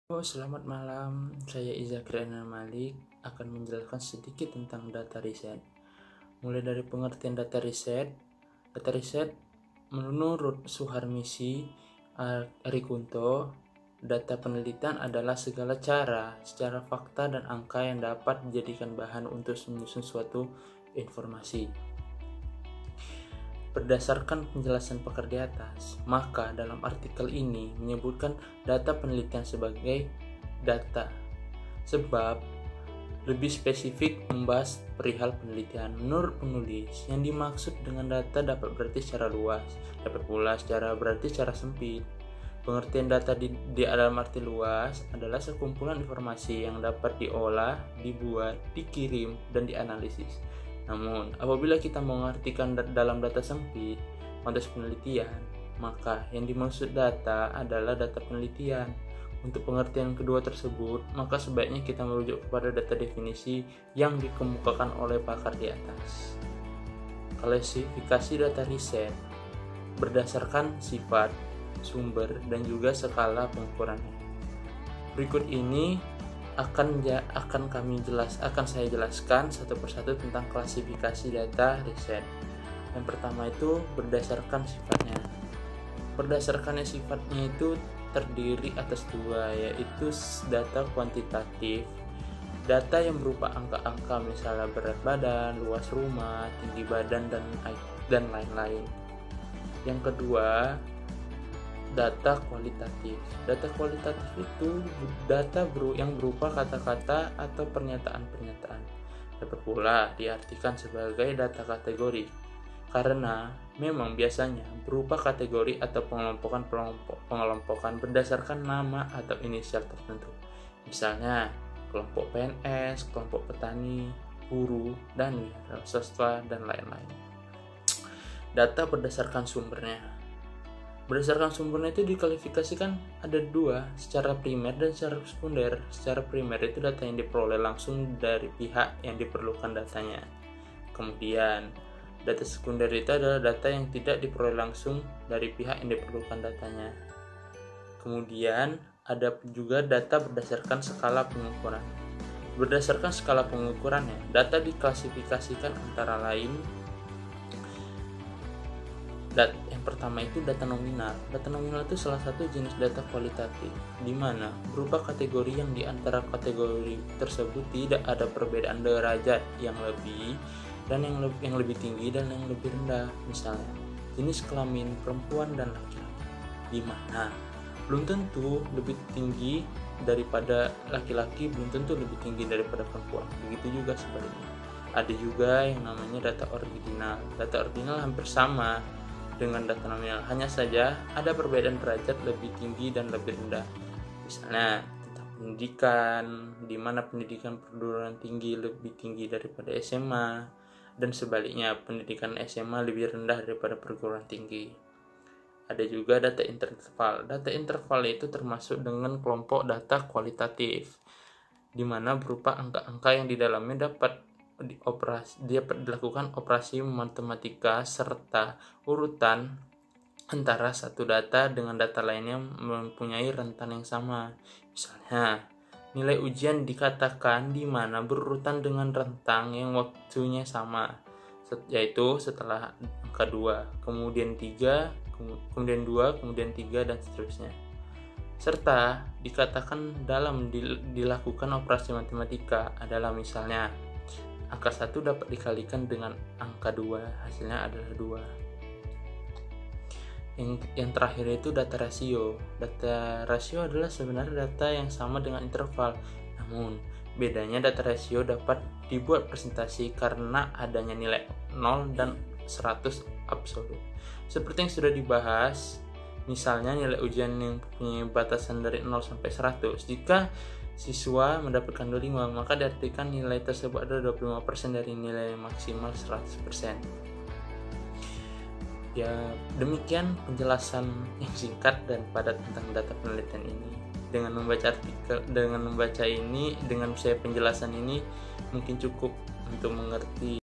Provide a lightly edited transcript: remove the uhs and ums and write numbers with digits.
Selamat malam. Saya Iza Kriana Malik akan menjelaskan sedikit tentang data riset. Mulai dari pengertian data riset. Data riset menurut Suharmisi Arikunto, data penelitian adalah segala cara, secara fakta dan angka yang dapat dijadikan bahan untuk menyusun suatu informasi. Berdasarkan penjelasan pakar di atas, maka dalam artikel ini menyebutkan data penelitian sebagai data, sebab lebih spesifik membahas perihal penelitian. Menurut penulis, yang dimaksud dengan data dapat berarti secara luas, dapat pula berarti secara sempit. Pengertian data di dalam arti luas adalah sekumpulan informasi yang dapat diolah, dibuat, dikirim, dan dianalisis. Namun, apabila kita mengartikan dalam data sempit, konteks penelitian, maka yang dimaksud data adalah data penelitian. Untuk pengertian kedua tersebut, maka sebaiknya kita merujuk kepada data definisi yang dikemukakan oleh pakar di atas. Klasifikasi data riset berdasarkan sifat, sumber, dan juga skala pengukurannya. Berikut ini akan saya jelaskan satu persatu tentang klasifikasi data riset. Yang pertama itu berdasarkan sifatnya. Berdasarkan sifatnya itu terdiri atas dua, yaitu data kuantitatif, data yang berupa angka-angka misalnya berat badan, luas rumah, tinggi badan, dan lain-lain. Yang kedua, data kualitatif. Data kualitatif itu data yang berupa kata-kata atau pernyataan-pernyataan. Dapat pula diartikan sebagai data kategori, karena memang biasanya berupa kategori atau pengelompokan berdasarkan nama atau inisial tertentu. Misalnya kelompok PNS, kelompok petani, buruh, dan wira swasta, dan lain-lain. Data berdasarkan sumbernya. Berdasarkan sumbernya itu diklasifikasikan ada dua, secara primer dan secara sekunder. Secara primer itu data yang diperoleh langsung dari pihak yang diperlukan datanya. Kemudian, data sekunder itu adalah data yang tidak diperoleh langsung dari pihak yang diperlukan datanya. Kemudian, ada juga data berdasarkan skala pengukuran. Berdasarkan skala pengukurannya, data diklasifikasikan antara lain yang pertama itu data nominal. Data nominal itu salah satu jenis data kualitatif, di mana berupa kategori yang di antara kategori tersebut tidak ada perbedaan derajat yang lebih dan yang lebih tinggi dan yang lebih rendah. Misalnya, jenis kelamin perempuan dan laki-laki, di mana belum tentu lebih tinggi daripada laki-laki, belum tentu lebih tinggi daripada perempuan. Begitu juga sebaliknya. Ada juga yang namanya data ordinal. Data ordinal hampir sama dengan data nominal, hanya saja ada perbedaan derajat lebih tinggi dan lebih rendah. Misalnya tentang pendidikan, di mana pendidikan perguruan tinggi lebih tinggi daripada SMA, dan sebaliknya pendidikan SMA lebih rendah daripada perguruan tinggi. Ada juga data interval. Data interval itu termasuk dengan kelompok data kualitatif, di mana berupa angka-angka yang di dalamnya dapat dilakukan operasi matematika serta urutan antara satu data dengan data lainnya mempunyai rentan yang sama. Misalnya, nilai ujian dikatakan di mana berurutan dengan rentang yang waktunya sama, yaitu setelah angka 2, kemudian 3, kemudian 2, kemudian 3, dan seterusnya. Serta dikatakan dalam dilakukan operasi matematika adalah misalnya angka 1 dapat dikalikan dengan angka 2, hasilnya adalah 2. Yang terakhir itu data rasio. Data rasio adalah sebenarnya data yang sama dengan interval, namun bedanya data rasio dapat dibuat presentasi karena adanya nilai 0 dan 100 absolut. Seperti yang sudah dibahas, misalnya nilai ujian yang punya batasan dari 0 sampai 100. Jika siswa mendapatkan 25, maka diartikan nilai tersebut adalah 25% dari nilai maksimal 100%. Ya, demikian penjelasan yang singkat dan padat tentang data penelitian ini. Dengan membaca penjelasan ini mungkin cukup untuk mengerti